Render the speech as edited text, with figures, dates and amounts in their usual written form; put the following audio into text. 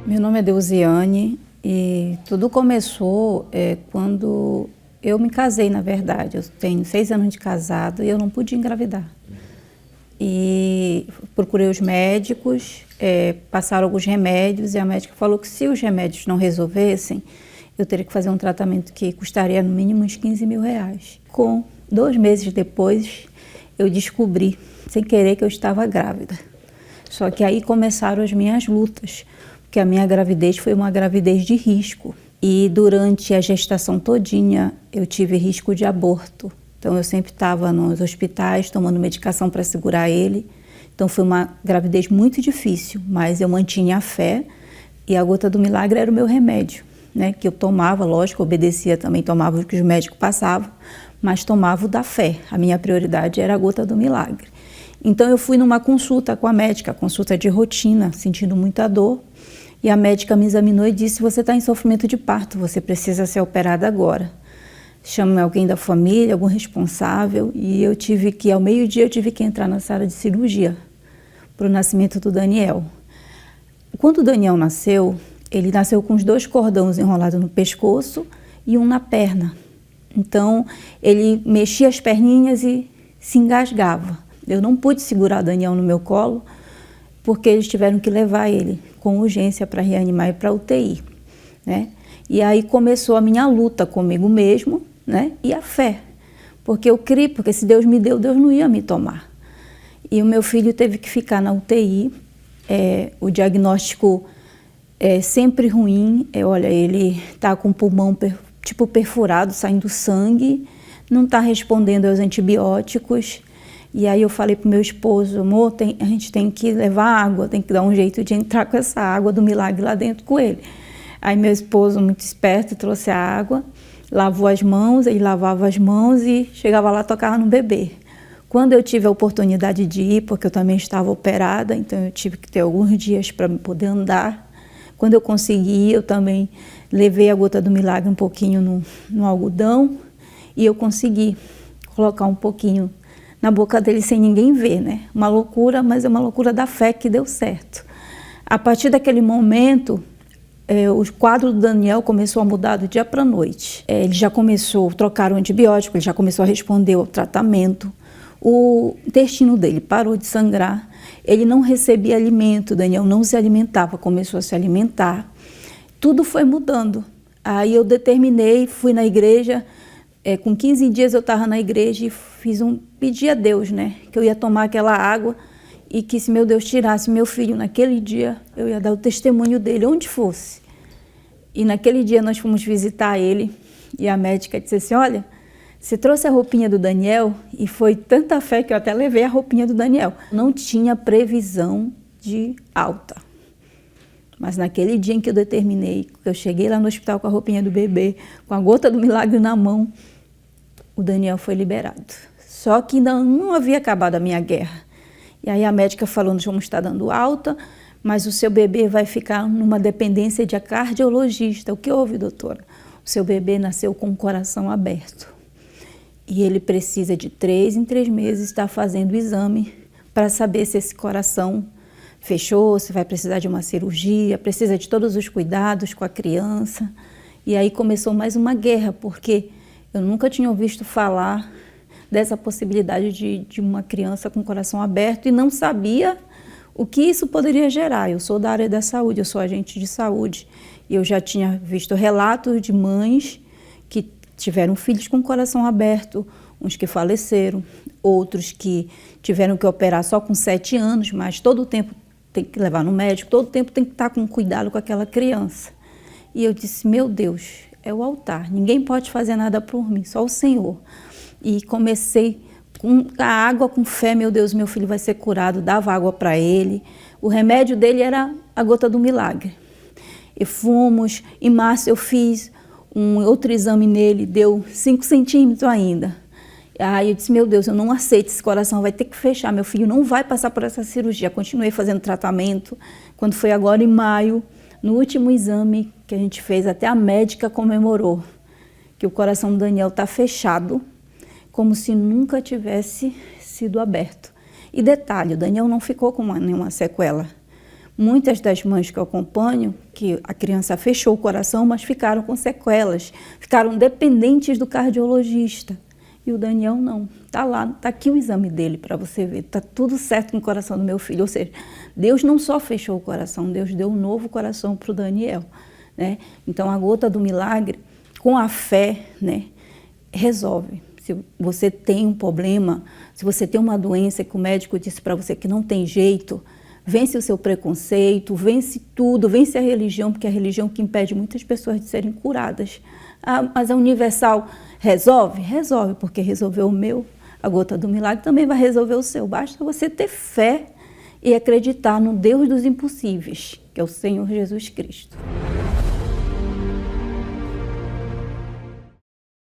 Meu nome é Deusiane e tudo começou quando eu me casei, na verdade. Eu tenho 6 anos de casado e eu não pude engravidar. E procurei os médicos, passaram alguns remédios e a médica falou que se os remédios não resolvessem, eu teria que fazer um tratamento que custaria no mínimo uns 15 mil reais. Com 2 meses depois, eu descobri, sem querer, que eu estava grávida. Só que aí começaram as minhas lutas, porque a minha gravidez foi uma gravidez de risco. E durante a gestação todinha, eu tive risco de aborto. Então eu sempre estava nos hospitais tomando medicação para segurar ele. Então foi uma gravidez muito difícil, mas eu mantinha a fé e a gota do milagre era o meu remédio, né? Que eu tomava, lógico, obedecia também, tomava o que os médicos passavam, mas tomava o da fé. A minha prioridade era a gota do milagre. Então eu fui numa consulta com a médica, consulta de rotina, sentindo muita dor. E a médica me examinou e disse: você está em sofrimento de parto, você precisa ser operada agora. Chame alguém da família, algum responsável. E eu tive que, ao meio-dia, eu tive que entrar na sala de cirurgia para o nascimento do Daniel. Quando o Daniel nasceu, ele nasceu com os 2 cordões enrolados no pescoço e um na perna. Então, ele mexia as perninhas e se engasgava. Eu não pude segurar o Daniel no meu colo, porque eles tiveram que levar ele com urgência para reanimar e para UTI, né? E aí começou a minha luta comigo mesmo, né? E a fé, porque eu criei, porque se Deus me deu, Deus não ia me tomar. E o meu filho teve que ficar na UTI, o diagnóstico é sempre ruim, olha, ele está com o pulmão tipo perfurado, saindo sangue, não está respondendo aos antibióticos. E aí eu falei pro meu esposo: amor, a gente tem que levar água, tem que dar um jeito de entrar com essa água do milagre lá dentro com ele. Aí meu esposo, muito esperto, trouxe a água, lavou as mãos, ele lavava as mãos e chegava lá, tocava no bebê. Quando eu tive a oportunidade de ir, porque eu também estava operada, então eu tive que ter alguns dias para poder andar. Quando eu consegui, eu também levei a gota do milagre um pouquinho no algodão e eu consegui colocar um pouquinho na boca dele sem ninguém ver, né? Uma loucura, mas é uma loucura da fé que deu certo. A partir daquele momento, o quadro do Daniel começou a mudar do dia para a noite. Ele já começou a trocar o antibiótico, ele já começou a responder ao tratamento. O intestino dele parou de sangrar, ele não recebia alimento, o Daniel não se alimentava, começou a se alimentar. Tudo foi mudando. Aí eu determinei, fui na igreja. Com 15 dias eu estava na igreja e pedi a Deus, né, que eu ia tomar aquela água e que se meu Deus tirasse meu filho naquele dia, eu ia dar o testemunho dele onde fosse. E naquele dia nós fomos visitar ele e a médica disse assim: olha, você trouxe a roupinha do Daniel? E foi tanta fé que eu até levei a roupinha do Daniel. Não tinha previsão de alta. Mas naquele dia em que eu determinei, que eu cheguei lá no hospital com a roupinha do bebê, com a gota do milagre na mão, o Daniel foi liberado. Só que ainda não havia acabado a minha guerra. E aí a médica falou: nós vamos estar dando alta, mas o seu bebê vai ficar numa dependência de cardiologista. O que houve, doutora? O seu bebê nasceu com o coração aberto. E ele precisa de 3 em 3 meses estar fazendo o exame para saber se esse coração fechou, se vai precisar de uma cirurgia, precisa de todos os cuidados com a criança. E aí começou mais uma guerra, porque eu nunca tinha ouvido falar dessa possibilidade de uma criança com o coração aberto e não sabia o que isso poderia gerar. Eu sou da área da saúde, eu sou agente de saúde e eu já tinha visto relatos de mães que tiveram filhos com o coração aberto, uns que faleceram, outros que tiveram que operar só com 7 anos, mas todo o tempo tem que levar no médico, todo o tempo tem que estar com cuidado com aquela criança. E eu disse: meu Deus, é o altar, ninguém pode fazer nada por mim, só o Senhor. E comecei com a água, com fé: meu Deus, meu filho vai ser curado, dava água para ele. O remédio dele era a gota do milagre. E fomos, em março eu fiz um outro exame nele, deu 5 centímetros ainda. Aí eu disse: meu Deus, eu não aceito, esse coração vai ter que fechar, meu filho não vai passar por essa cirurgia. Continuei fazendo tratamento. Quando foi agora em maio, no último exame que a gente fez, até a médica comemorou que o coração do Daniel está fechado, como se nunca tivesse sido aberto. E detalhe, o Daniel não ficou com nenhuma sequela, muitas das mães que eu acompanho, que a criança fechou o coração, mas ficaram com sequelas, ficaram dependentes do cardiologista. E o Daniel não. Está lá, está aqui o exame dele para você ver. Está tudo certo com o coração do meu filho. Ou seja, Deus não só fechou o coração, Deus deu um novo coração para o Daniel, né? Então, a gota do milagre, com a fé, né, resolve. Se você tem um problema, se você tem uma doença que o médico disse para você que não tem jeito, vence o seu preconceito, vence tudo, vence a religião, porque é a religião que impede muitas pessoas de serem curadas. Ah, mas a Universal resolve? Resolve, porque resolveu o meu. A gota do milagre também vai resolver o seu. Basta você ter fé e acreditar no Deus dos impossíveis, que é o Senhor Jesus Cristo.